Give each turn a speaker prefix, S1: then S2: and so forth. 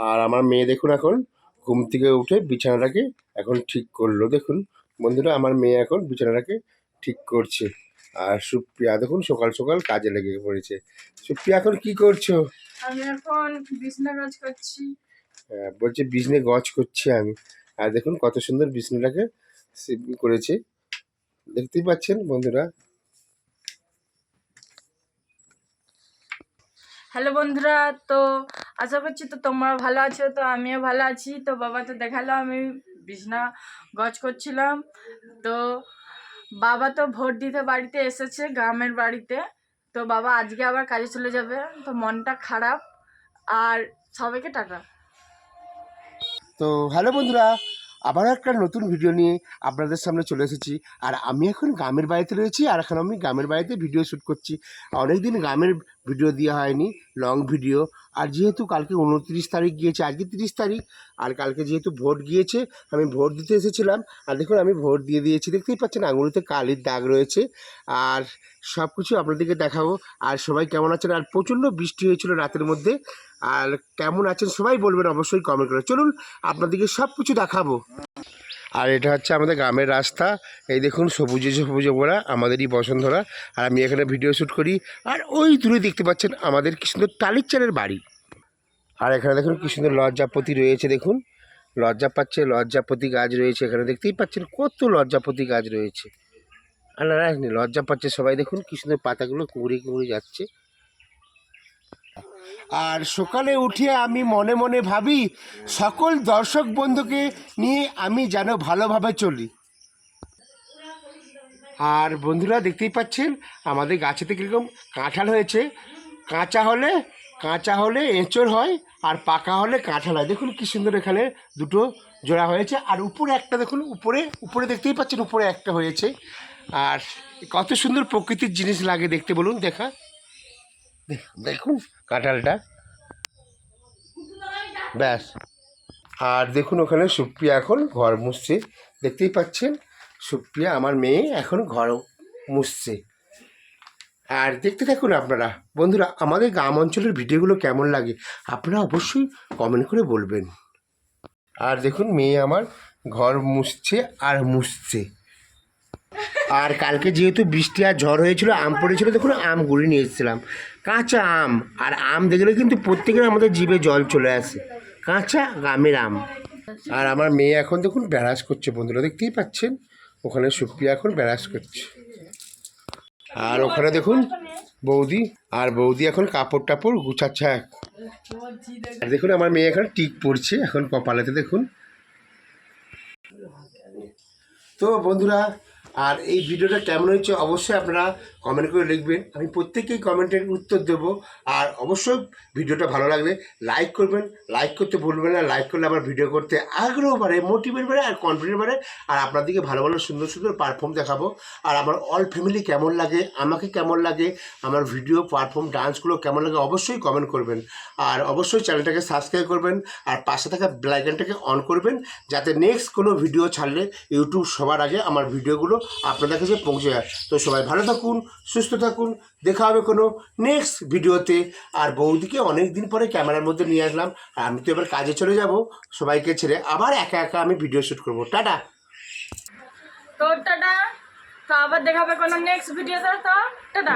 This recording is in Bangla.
S1: আর আমার মেয়ে দেখুন এখন ঘুম থেকে উঠে বিছানাটাকে এখন ঠিক করলো। দেখুন বন্ধুরা, আমার মেয়ে এখন বিছানাটাকে ঠিক করছে। আর সুপ্রিয়া দেখুন সকাল সকাল কাজে লেগে পড়েছে। সুপ্রিয়া এখন কি করছো?
S2: আমি এখন বিছনা কাজ করছি।
S1: বলছে বিছনে গজ করছি আমি। আর দেখুন কত সুন্দর বিছনাটাকে করেছে, দেখতেই পাচ্ছেন বন্ধুরা।
S2: হ্যালো বন্ধুরা, তো আশা করছি তো তোমরা ভালো আছো। তো আমিও ভালো আছি। তো বাবা তো দেখালো আমি বিছনা গজ করছিলাম। তো বাবা তো ভোট দিতে বাড়িতে এসেছে, গ্রামের বাড়িতে। তো বাবা আজকে আবার কাজে চলে যাবে, তো মনটা খারাপ। আর সবাইকে টাটা।
S1: তো হ্যালো বন্ধুরা, আবার একটা নতুন ভিডিও নিয়ে আপনাদের সামনে চলে এসেছি। আর আমি এখন গ্রামের বাড়িতে রয়েছি, আর এখন আমি গ্রামের বাড়িতে ভিডিও শ্যুট করছি। অনেকদিন গ্রামের ভিডিও দেওয়া হয়নি, লং ভিডিও। আর যেহেতু কালকে 29 তারিখ গিয়েছে, আজকে 30 তারিখ, আর কালকে যেহেতু ভোট গিয়েছে, আমি ভোট দিতে এসেছিলাম। আর দেখুন আমি ভোট দিয়ে দিয়েছি, দেখতেই পাচ্ছেন আঙুলিতে কালির দাগ রয়েছে। আর সব কিছু আপনাদেরকে দেখাবো। আর সবাই কেমন আছেন? আর প্রচণ্ড বৃষ্টি হয়েছিল রাতের মধ্যে। আর কেমন আছেন সবাই বলবেন অবশ্যই কমেন্ট করে। চলুন আপনাদেরকে সব কিছু দেখাবো। আর এটা হচ্ছে আমাদের গ্রামের রাস্তা। এই দেখুন সবুজে সবুজে ভরা আমাদেরই বসুন্ধরা। আর আমি এখানে ভিডিও শ্যুট করি। আর ওই দূরে দেখতে পাচ্ছেন আমাদের কি সুন্দর টালির চালের বাড়ি। আর এখানে দেখুন কি সুন্দর লজ্জাপতি রয়েছে। দেখুন লজ্জাপতি গাছ রয়েছে এখানে, দেখতেই পাচ্ছেন কত লজ্জাপতি গাছ রয়েছে। আর না লজ্জা পাচ্ছে সবাই, দেখুন কি সুন্দর পাতাগুলো কুঁড়ি কুঁড়ি যাচ্ছে। আর সকালে উঠে আমি মনে মনে ভাবি সকল দর্শক বন্ধুকে নিয়ে আমি যেন ভালোভাবে চলি। আর বন্ধুরা দেখতেই পাচ্ছেন আমাদের গাছেতে কীরকম কাঁঠাল হয়েছে। কাঁচা হলে এঁচড় হয়, আর পাকা হলে কাঁঠাল হয়। দেখুন কি সুন্দর এখানে দুটো জোড়া হয়েছে। আর উপরে একটা দেখুন, উপরে দেখতেই পাচ্ছেন উপরে একটা হয়েছে। আর কত সুন্দর প্রকৃতির জিনিস লাগে দেখতে, বলুন দেখুন কাঁঠালটা, ব্যাস। আর দেখুন ওখানে সুপ্রিয়া এখন ঘর মুছছে, দেখতেই পাচ্ছেন সুপ্রিয়া আমার মেয়ে এখন ঘর মুছছে। আর দেখতে থাকুন আপনারা বন্ধুরা, আমাদের গ্রাম অঞ্চলের ভিডিওগুলো কেমন লাগে আপনারা অবশ্যই কমেন্ট করে বলবেন। আর দেখুন মেয়ে আমার ঘর মুছছে আর মুছছে। আর কালকে যেহেতু বৃষ্টি আর ঝড় হয়েছিল, আম পড়েছিল, দেখুন আম গুড়ি নিয়ে এসেছিলাম, কাঁচা আম। আর আম দেখলে কিন্তু প্রত্যেকের আমাদের জিভে জল চলে আসে, কাঁচা গ্রামের আম। আর আমার মেয়ে এখন দেখুন ব্যারাস করছে বন্ধুরা, দেখতেই পাচ্ছেন ওখানে সুপ্রিয়া এখন ব্যারাস করছে। আর ওখানে দেখুন বৌদি এখন কাপড় টাপড় গুছাচ্ছে। আর দেখুন আমার মেয়ে এখন টিক পড়ছে এখন কপালেতে, দেখুন। তো বন্ধুরা, আর এই ভিডিওটা কেমন হয়েছে অবশ্যই আপনারা কমেন্ট করে লিখবেন, আমি প্রত্যেকেই কমেন্টের উত্তর দেব। আর অবশ্যই ভিডিওটা ভালো লাগলে লাইক করবেন, লাইক করতে ভুলবেন না। লাইক করলে আমার ভিডিও করতে আগ্রহ বাড়ে, মোটিভেট বাড়ে, আর কনফিডেন্স বাড়ে। আর আপনাদেরকে ভালো ভালো সুন্দর সুন্দর পারফর্ম দেখাবো। আর আমার অল ফ্যামিলি কেমন লাগে, আমাকে কেমন লাগে, আমার ভিডিও পারফর্ম ডান্সগুলো কেমন লাগে অবশ্যই কমেন্ট করবেন। আর অবশ্যই চ্যানেলটাকে সাবস্ক্রাইব করবেন, আর পাশে থাকা বেল আইকনটাকে অন করবেন, যাতে নেক্সট কোনো ভিডিও ছাড়লে ইউটিউব সবার আগে আমার ভিডিওগুলো আপনাদের কাছে পৌঁছে যায়। তো সবাই ভালো থাকুন, সুস্থ থাকুন, দেখা হবে কোনো নেক্সট ভিডিওতে। আর বৌদিকে অনেক দিন পরে ক্যামেরার মধ্যে নিয়ে আসলাম। আর আমি তো এবার কাজে চলে যাব, সবাইকে ছেড়ে আবার একা একা আমি ভিডিও শ্যুট করবো। টাটা।
S2: তো টাটা। তো আবার দেখা হবে কোনো নেক্সট ভিডিওতে। তো টাটা।